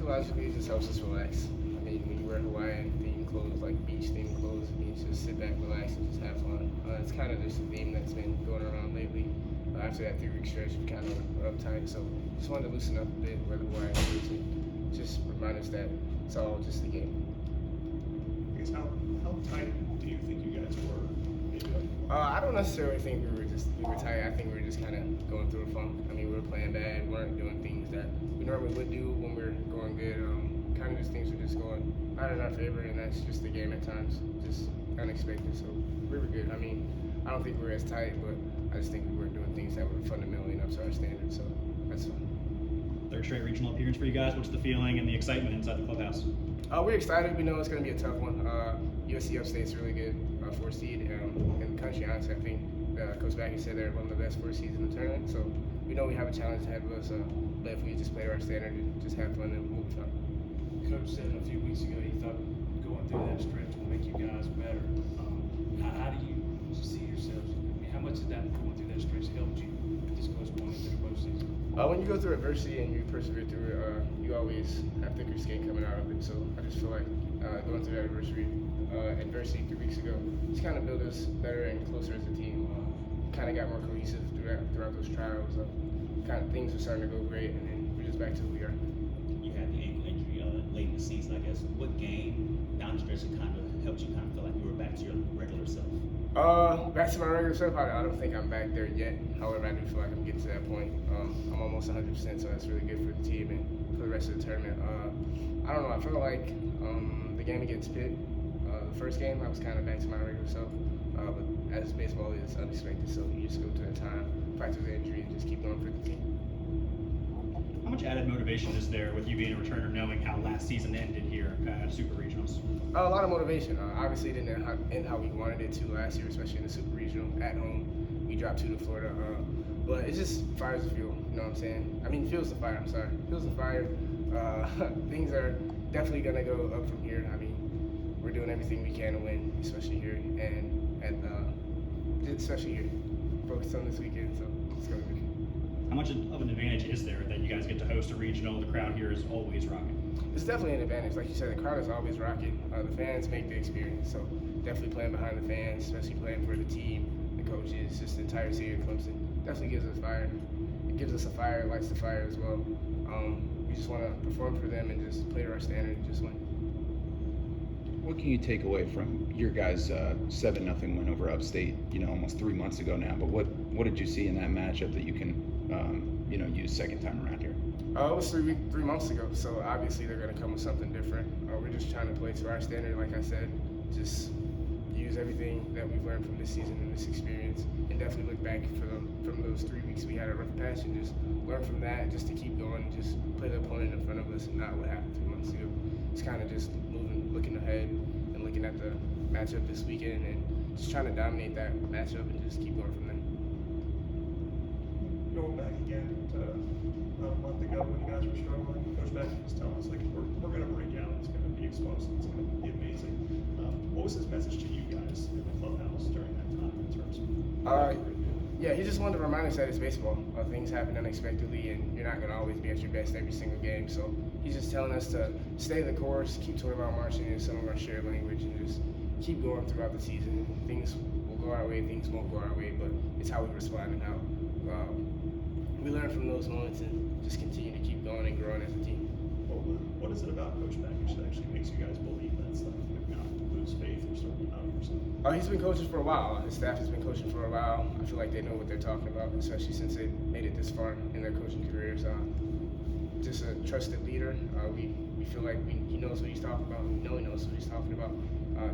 Psychologically, it just helps us relax. I mean, when you wear Hawaiian themed clothes, like beach themed clothes, it means just sit back, relax, and just have fun. It's kind of just a theme that's been going around lately. After that 3-week stretch, we kind of were uptight, so just wanted to loosen up a bit, wear the Hawaiian clothes, and just remind us that it's all just a game. I guess how tight do you think you guys were? I don't necessarily think we were tight. I think we were just kind of going through a funk. I mean, we were playing bad. We weren't doing things that we normally would do when we were going good. Kind of just things were just going not in our favor, and that's just the game at times, just unexpected. So we were good. I mean, I don't think we were as tight, but I just think we weren't doing things that were fundamentally enough to our standards. So that's fine. Third straight regional appearance for you guys. What's the feeling and the excitement inside the clubhouse? We're excited. We know it's going to be a tough one. USC Upstate's really good, 4 seed in the country. Honestly, I think Coach Backey said they're one of the best 4 seeds in the tournament. So we know we have a challenge ahead of us. But if we just play to our standard and just have fun, then we'll be fine. Coach said a few weeks ago he thought going through that stretch will make you guys better. How do you see yourselves? I mean, how much did that going through that stretch help you this close point into the postseason? When you go through adversity and you persevere through it, you always have thicker skin coming out of it. So I just feel like going through that adversity 3 weeks ago just kind of built us better and closer as a team. Kind of got more cohesive throughout those trials. Kind of things were starting to go great, and then we're just back to who we are. You had the ankle injury late in the season, I guess. What game down the stretch kind of helped you kind of feel like you were back to your regular self? Back to my regular self, I don't think I'm back there yet. However, I do feel like I'm getting to that point. I'm almost 100%, so that's really good for the team and for the rest of the tournament. I don't know, I feel like the game against Pitt, the first game, I was kind of back to my regular self. But as baseball is unexpected, so you just go to that time, practice the injury, and just keep going for the team. How much added motivation is there with you being a returner, knowing how last season ended here at Super Regionals? A lot of motivation. Obviously, it didn't end how we wanted it to last year, especially in the Super Regional at home. We dropped 2 to Florida, but it just fires the fuel. You know what I'm saying? I mean, fuels the fire. I'm sorry, fuels the fire. Things are definitely gonna go up from here. I mean, we're doing everything we can to win, especially here especially here. Focus on this weekend, so it's gonna be. How much of an advantage is there that you guys get to host a regional? The crowd here is always rocking. It's definitely an advantage. Like you said, the crowd is always rocking. The fans make the experience, so definitely playing behind the fans, especially playing for the team, the coaches, just the entire city of Clemson, definitely gives us fire. It gives us a fire, it lights the fire as well. We just want to perform for them and just play to our standard and just win. What can you take away from your guys' 7-0 win over Upstate? Almost 3 months ago now. But what did you see in that matchup that you can use second time around here? It was 3 months ago, so obviously they're going to come with something different. We're just trying to play to our standard, like I said, just use everything that we've learned from this season and this experience, and definitely look back from those 3 weeks we had a rough patch and just learn from that, just to keep going and just play the opponent in front of us and not what happened 3 months ago. It's kind of just looking ahead and looking at the matchup this weekend and just trying to dominate that matchup and just keep going from there. Going back again to a month ago when you guys were struggling, Coach Beckett was telling us, like, we're going to break out, it's going to be explosive, it's going to be amazing. What was his message to you guys in the clubhouse during that time in terms of yeah, he just wanted to remind us that it's baseball. Things happen unexpectedly, and you're not going to always be at your best every single game. So he's just telling us to stay the course, keep talking about marching in some of our shared language, and just keep going throughout the season. Things will go our way, things won't go our way, but it's how we respond and how we learn from those moments and just continue to keep going and growing as a team. What is it about Coach Beckett that actually makes you guys believe that stuff? Not lose faith or start to doubt yourself? He's been coaching for a while. His staff has been coaching for a while. I feel like they know what they're talking about, especially since they made it this far in their coaching careers. Just a trusted leader. We feel like he knows what he's talking about. We know he knows what he's talking about.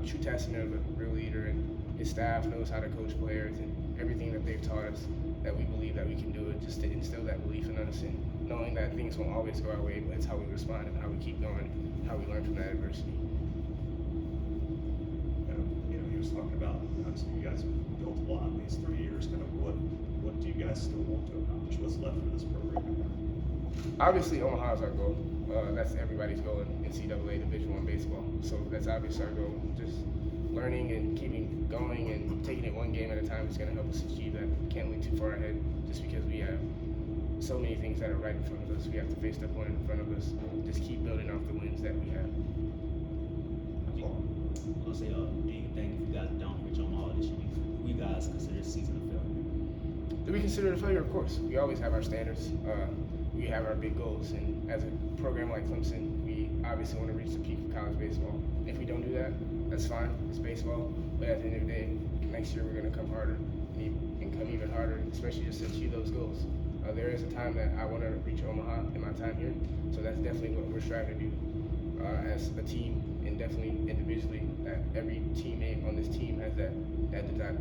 True testament of a real leader, and his staff knows how to coach players and everything that they've taught us, that we believe that we can do it, just to instill that belief in us and knowing that things won't always go our way, but it's how we respond and how we keep going, and how we learn from that adversity. He was talking about, obviously you guys have built a lot in these 3 years. Kind of what do you guys still want to accomplish? What's left for this program? Obviously, Omaha is our goal. That's everybody's goal in NCAA Division I baseball. So that's obviously our goal. Just learning and keeping going and taking it one game at a time is going to help us achieve that. We can't look too far ahead just because we have so many things that are right in front of us. We have to face the opponent in front of us. Just keep building off the wins that we have. I'll say, do you think if you guys don't reach Omaha this year, you guys consider this season a failure? Do we consider it a failure? Of course. We always have our standards. We have our big goals, and as a program like Clemson, we obviously want to reach the peak of college baseball. If we don't do that, that's fine. It's baseball. But at the end of the day, next year we're going to come harder and come even harder, especially just to achieve those goals. There is a time that I want to reach Omaha in my time here, so that's definitely what we're striving to do as a team, and definitely individually. That every teammate on this team has that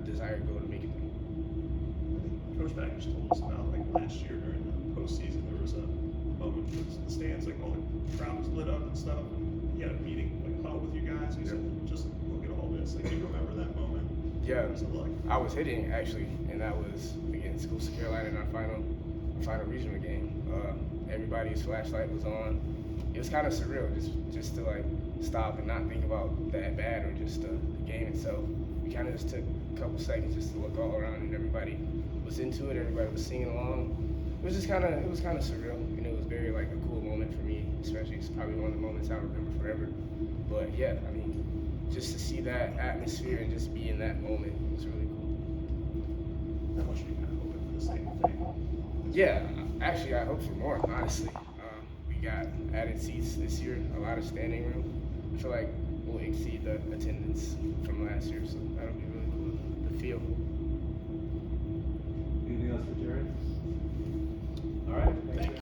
desired goal to make it there. Coach Baggers told us about like last year during the postseason, there was a moment where the stands, like all the crowd was lit up and stuff, and he had a meeting, like huddle with you guys. He said, just look at all this. Like, do you remember that moment? Yeah, What was it like? I was hitting actually, and that was against Coastal Carolina in our final regional game. Everybody's flashlight was on. It was kind of surreal, just to like stop and not think about the at bat or just the game itself. We kind of just took a couple seconds just to look all around, and everybody was into it. Everybody was singing along. It was kind of surreal, and it was very like a cool moment for me, especially. It's probably one of the moments I'll remember forever. But yeah, I mean, just to see that atmosphere and just be in that moment was really cool. How much are you kind of hoping for the same thing? Yeah, actually, I hope for more, honestly. We got added seats this year, a lot of standing room. I feel like we'll exceed the attendance from last year, so that'll be really cool to feel. Anything else for Jarren? All right. Thank you.